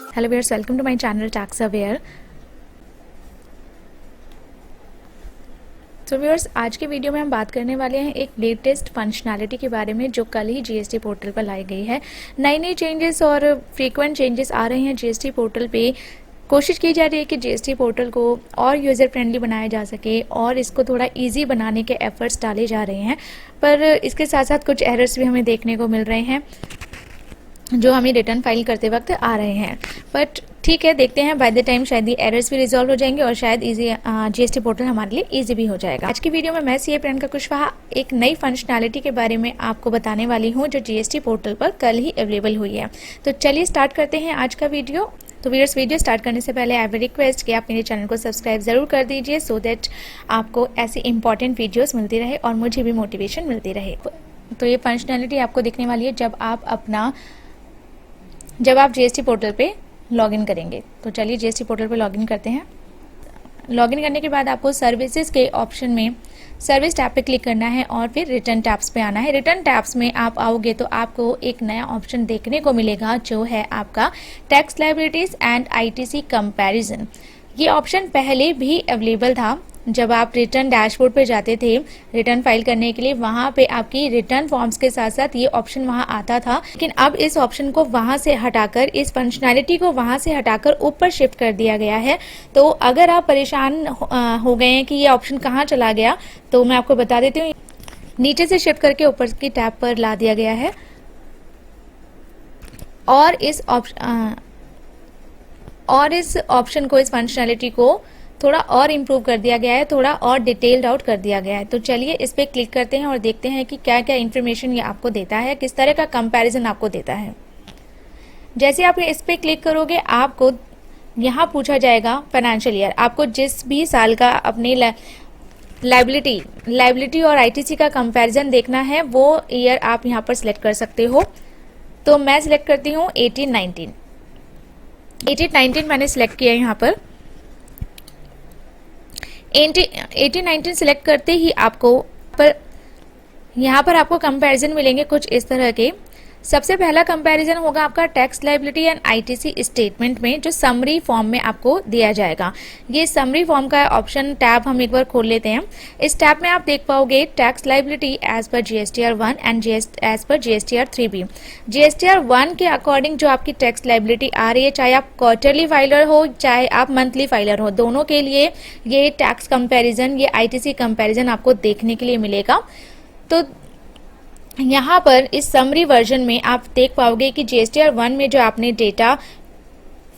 Hello viewers, welcome to my channel tax aware. तो viewers, आज के वीडियो में हम बात करने वाले हैं एक लेटेस्ट फंक्शनैलिटी के बारे में जो कल ही जीएसटी पोर्टल पर लाई गई है। नई चेंजेस और फ्रीक्वेंट चेंजेस आ रहे हैं जीएसटी पोर्टल पे। कोशिश की जा रही है कि जीएसटी पोर्टल को और यूज़र फ्रेंडली बनाया जा सके और इसको थोड़ा इजी बनाने के एफर्ट्स डाले जा रहे हैं, पर इसके साथ साथ कुछ एरर्स भी हमें देखने को मिल रहे हैं जो हमें रिटर्न फाइल करते वक्त आ रहे हैं। बट ठीक है, देखते हैं बाय द टाइम शायद ये एरर्स भी रिजॉल्व हो जाएंगे और शायद इजी जीएसटी पोर्टल हमारे लिए इजी भी हो जाएगा। आज की वीडियो में मैं सीए प्रियंका कुशवाहा एक नई फंक्शनैलिटी के बारे में आपको बताने वाली हूँ जो जीएसटी पोर्टल पर कल ही अवेलेबल हुई है। तो चलिए स्टार्ट करते हैं आज का वीडियो। तो व्यूअर्स, वीडियो स्टार्ट करने से पहले आई विल रिक्वेस्ट कि आप मेरे चैनल को सब्सक्राइब ज़रूर कर दीजिए सो दैट आपको ऐसी इंपॉर्टेंट वीडियोस मिलती रहे और मुझे भी मोटिवेशन मिलती रहे। तो ये फंक्शनैलिटी आपको दिखने वाली है जब आप जीएसटी पोर्टल पे लॉगिन करेंगे। तो चलिए जीएसटी पोर्टल पे लॉगिन करते हैं। लॉगिन करने के बाद आपको सर्विसेज के ऑप्शन में सर्विस टैब पे क्लिक करना है और फिर रिटर्न टैब्स पे आना है। रिटर्न टैब्स में आप आओगे तो आपको एक नया ऑप्शन देखने को मिलेगा जो है आपका tax liabilities and ITC comparison. ये ऑप्शन पहले भी अवेलेबल था जब आप रिटर्न डैशबोर्ड पे जाते थे रिटर्न फाइल करने के लिए। वहां पे आपकी रिटर्न फॉर्म्स के साथ साथ ये ऑप्शन वहां आता था, लेकिन अब इस ऑप्शन को वहां से हटाकर, इस फंक्शनैलिटी को वहां से हटाकर ऊपर शिफ्ट कर दिया गया है। तो अगर आप परेशान हो गए हैं कि ये ऑप्शन कहाँ चला गया, तो मैं आपको बता देती हूँ। नीचे से शिफ्ट करके ऊपर की टैब पर ला दिया गया है और इस ऑप्शन को, इस फंक्शनैलिटी को थोड़ा और इम्प्रूव कर दिया गया है, थोड़ा और डिटेल्ड आउट कर दिया गया है। तो चलिए इस पे क्लिक करते हैं और देखते हैं कि क्या क्या इन्फॉर्मेशन ये आपको देता है, किस तरह का कंपैरिजन आपको देता है। जैसे आप इस पे क्लिक करोगे आपको यहाँ पूछा जाएगा फाइनेंशियल ईयर। आपको जिस भी साल का अपनी लायबिलिटी और आईटीसी का कंपैरिजन देखना है वो ईयर आप यहाँ पर सिलेक्ट कर सकते हो। तो मैं सिलेक्ट करती हूँ 1819 मैंने सिलेक्ट किया है। यहाँ पर 1819 सिलेक्ट करते ही यहाँ पर आपको कंपैरिजन मिलेंगे कुछ इस तरह के। सबसे पहला कंपैरिजन होगा आपका tax liability and ITC statement में, जो समरी फॉर्म में आपको दिया जाएगा। ये समरी फॉर्म का ऑप्शन टैब हम एक बार खोल लेते हैं। इस टैब में आप देख पाओगे tax liability as per GSTR 1 and as per GSTR 3B। GSTR 1 के अकॉर्डिंग जो आपकी टैक्स लायबिलिटी आ रही है, चाहे आप क्वार्टरली फाइलर हो चाहे आप मंथली फाइलर हो, दोनों के लिए ये टैक्स कंपैरिजन, ये आईटीसी कंपैरिजन आपको देखने के लिए मिलेगा। तो यहाँ पर इस समरी वर्जन में आप देख पाओगे कि जीएसटीआर 1 में जो आपने डेटा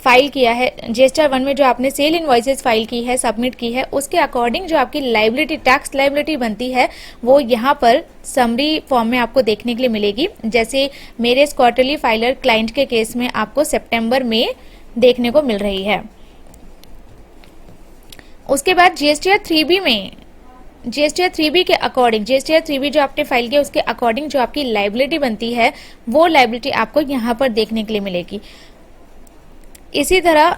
फाइल किया है, जीएसटीआर 1 में जो आपने सेल इनवॉइसेस फाइल की है, सबमिट की है, उसके अकॉर्डिंग जो आपकी लायबिलिटी, टैक्स लायबिलिटी बनती है वो यहाँ पर समरी फॉर्म में आपको देखने के लिए मिलेगी। जैसे मेरे इस क्वार्टरली फाइलर क्लाइंट के केस में आपको सितंबर में देखने को मिल रही है। उसके बाद जीएसटीआर 3B में, जीएसटीआर 3B के अकॉर्डिंग, जीएसटीआर 3B जो आपने फाइल किया उसके अकॉर्डिंग जो आपकी लायबिलिटी बनती है वो लायबिलिटी आपको यहाँ पर देखने के लिए मिलेगी। इसी तरह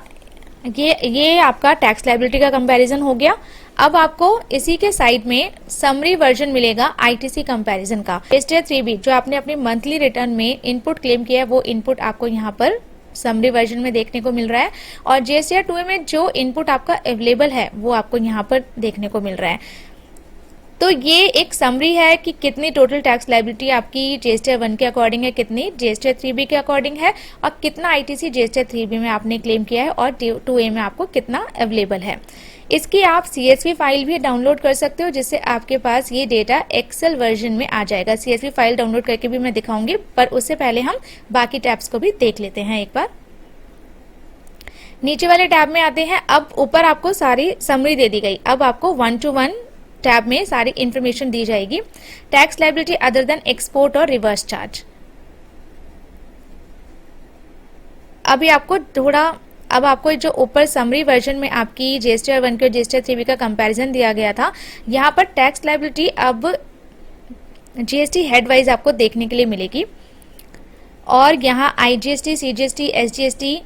ये आपका टैक्स लायबिलिटी का कंपैरिजन हो गया। अब आपको इसी के साइड में समरी वर्जन मिलेगा आईटीसी कंपैरिजन का। जीएसटीआर 3B जो आपने अपनी मंथली रिटर्न में इनपुट क्लेम किया है वो इनपुट आपको यहाँ पर समरी वर्जन में देखने को मिल रहा है, और जीएसटीआर 2A में जो इनपुट आपका अवेलेबल है वो आपको यहाँ पर देखने को मिल रहा है। तो ये एक समरी है कि कितनी टोटल टैक्स लायबिलिटी आपकी जीएसटीआर 1 के अकॉर्डिंग है, कितनी जीएसटीआर 3B के अकॉर्डिंग है, और कितना आईटीसी जीएसटीआर 3B में आपने क्लेम किया है और 2A में आपको कितना अवेलेबल है। इसकी आप CSV फाइल भी डाउनलोड कर सकते हो जिससे आपके पास ये डेटा एक्सेल वर्जन में आ जाएगा। CSV फाइल डाउनलोड करके भी मैं दिखाऊंगी, पर उससे पहले हम बाकी टैब्स को भी देख लेते हैं एक बार। नीचे वाले टैब में आते हैं। अब ऊपर आपको सारी समरी दे दी गई, अब आपको 1 to 1 टैब में सारी इंफॉर्मेशन दी जाएगी। Tax liability other than export और रिवर्स चार्ज। अब आपको जो ऊपर समरी वर्जन में आपकी जीएसटीआर 1 के और जीएसटीआर 3B का कंपैरिजन दिया गया था, यहाँ पर टैक्स लायबिलिटी अब जीएसटी हेड वाइज आपको देखने के लिए मिलेगी। और यहाँ IGST, CGST, SGST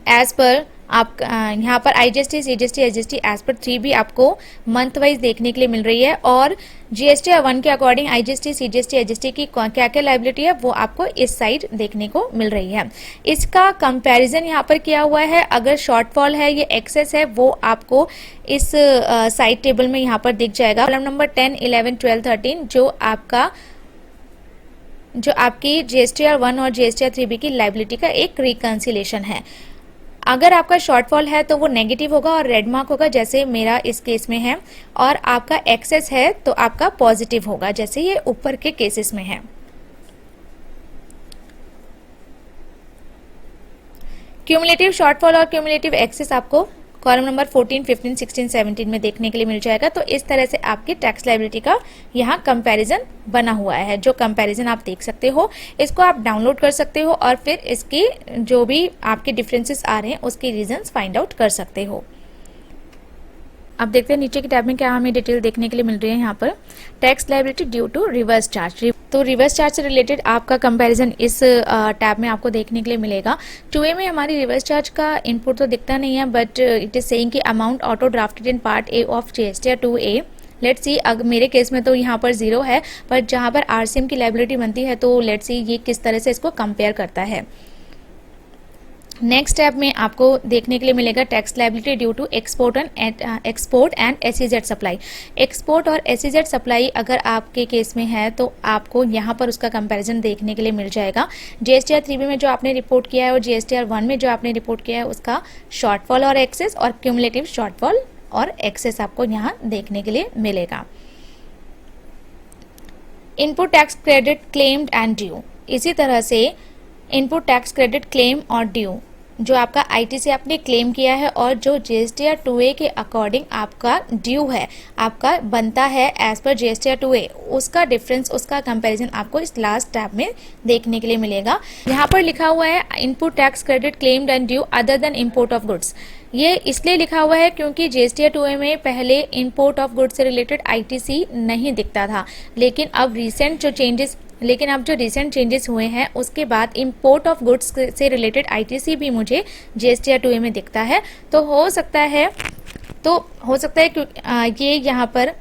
as per आप यहाँ पर IGST, CGST, SGST as per 3B आपको मंथ वाइज देखने के लिए मिल रही है, और GSTR 1 के अकॉर्डिंग IGST, CGST, SGST की क्या क्या लाइबिलिटी है वो आपको इस साइड देखने को मिल रही है। इसका कंपैरिजन यहाँ पर किया हुआ है। अगर शॉर्टफॉल है, ये एक्सेस है, वो आपको इस साइड टेबल में यहाँ पर दिख जाएगा। कॉलम नंबर 10, 11, 12, 13 जो आपकी GSTR 1 और GSTR 3B की लाइबिलिटी का एक रिकंसिलेशन है। अगर आपका शॉर्टफॉल है तो वो नेगेटिव होगा और रेड मार्क होगा, जैसे मेरा इस केस में है, और आपका एक्सेस है तो आपका पॉजिटिव होगा, जैसे ये ऊपर के केसेस में है। क्यूमुलेटिव शॉर्टफॉल और क्यूमुलेटिव एक्सेस आपको कॉलम नंबर 14, 15, 16, 17 में देखने के लिए मिल जाएगा। तो इस तरह से आपकी टैक्स लायबिलिटी का यहाँ कंपैरिजन बना हुआ है। जो कंपैरिजन आप देख सकते हो, इसको आप डाउनलोड कर सकते हो और फिर इसकी जो भी आपके डिफरेंसेस आ रहे हैं उसके रीजंस फाइंड आउट कर सकते हो। अब देखते हैं नीचे की टैब में क्या हमें डिटेल देखने के लिए मिल रही है। यहाँ पर tax liability due to reverse charge, तो रिवर्स चार्ज से रिलेटेड आपका कंपैरिजन इस टैब में आपको देखने के लिए मिलेगा। 2A में हमारी रिवर्स चार्ज का इनपुट तो दिखता नहीं है, बट इट इज सेइंग कि amount auto drafted in part A of GSTR 2A। Let's see, अगर मेरे केस में तो यहाँ पर 0 है, पर जहाँ पर RCM की लायबिलिटी बनती है तो लेट्स सी ये किस तरह से इसको कंपेयर करता है। नेक्स्ट टैब में आपको देखने के लिए मिलेगा tax liability due to export and SEZ supply. Export और SEZ सप्लाई अगर आपके केस में है तो आपको यहाँ पर उसका कंपैरिजन देखने के लिए मिल जाएगा। GSTR 3B में जो आपने रिपोर्ट किया है और GSTR 1 में जो आपने रिपोर्ट किया है उसका शॉर्टफॉल और एक्सेस और क्यूमुलेटिव शॉर्टफॉल और एक्सेस आपको यहाँ देखने के लिए मिलेगा। Input tax credit claimed and due, इसी तरह से इनपुट टैक्स क्रेडिट क्लेम और ड्यू जो आपका ITC आपने क्लेम किया है और जो GSTR 2A के अकॉर्डिंग आपका ड्यू है, आपका बनता है एज पर GSTR 2A, उसका डिफरेंस, उसका कंपैरिजन आपको इस लास्ट टैब में देखने के लिए मिलेगा। यहाँ पर लिखा हुआ है input tax credit claimed and due other than import of goods. ये इसलिए लिखा हुआ है क्योंकि GSTR 2A में पहले इम्पोर्ट ऑफ गुड्स से रिलेटेड ITC नहीं दिखता था, लेकिन अब जो रिसेंट चेंजेस हुए हैं उसके बाद इंपोर्ट ऑफ गुड्स से रिलेटेड ITC भी मुझे GSTR 2A में दिखता है। तो हो सकता है कि ये यहाँ पर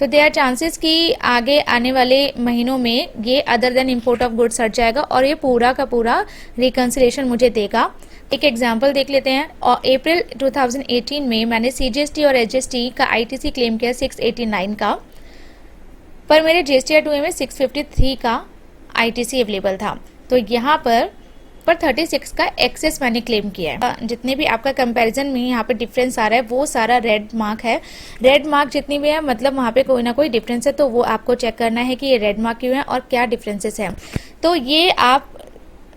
तो देयर चांसेस कि आगे आने वाले महीनों में ये other than import of goods हट जाएगा और ये पूरा का पूरा रिकंसिलेशन मुझे देगा। एक एग्जांपल देख लेते हैं। और अप्रैल 2018 में मैंने CGST और SGST का ITC क्लेम किया 689 का, पर मेरे GSTR 2A में 653 का ITC अवेलेबल था। तो यहाँ पर 36 का एक्सेस मैंने क्लेम किया है। जितने भी आपका कंपैरिजन में यहाँ पे डिफरेंस आ रहा है वो सारा रेड मार्क है। रेड मार्क जितनी भी है मतलब वहाँ पे कोई ना कोई डिफरेंस है, तो वो आपको चेक करना है कि ये रेड मार्क क्यों है और क्या डिफरेंसेस हैं। तो ये आप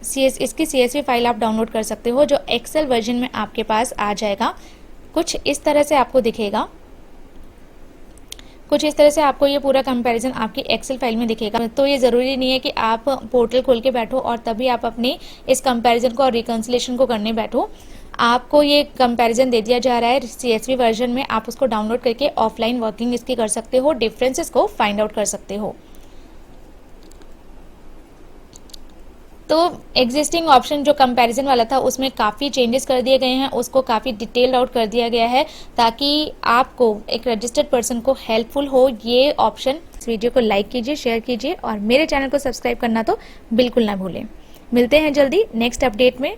इसकी CSV फाइल आप डाउनलोड कर सकते हो, जो एक्सेल वर्जन में आपके पास आ जाएगा। कुछ इस तरह से आपको दिखेगा, कुछ इस तरह से आपको ये पूरा कंपैरिजन आपकी एक्सेल फाइल में दिखेगा। तो ये ज़रूरी नहीं है कि आप पोर्टल खोल के बैठो और तभी आप अपने इस कंपैरिजन को और रिकंसिलेशन को करने बैठो। आपको ये कंपैरिजन दे दिया जा रहा है CSV वर्जन में, आप उसको डाउनलोड करके ऑफलाइन वर्किंग इसकी कर सकते हो, डिफरेंसेस को फाइंड आउट कर सकते हो। तो एग्जिस्टिंग ऑप्शन जो कंपैरिजन वाला था उसमें काफ़ी चेंजेस कर दिए गए हैं, उसको काफ़ी डिटेल्ड आउट कर दिया गया है ताकि आपको एक रजिस्टर्ड पर्सन को हेल्पफुल हो ये ऑप्शन। इस वीडियो को लाइक कीजिए, शेयर कीजिए और मेरे चैनल को सब्सक्राइब करना तो बिल्कुल ना भूलें। मिलते हैं जल्दी नेक्स्ट अपडेट में।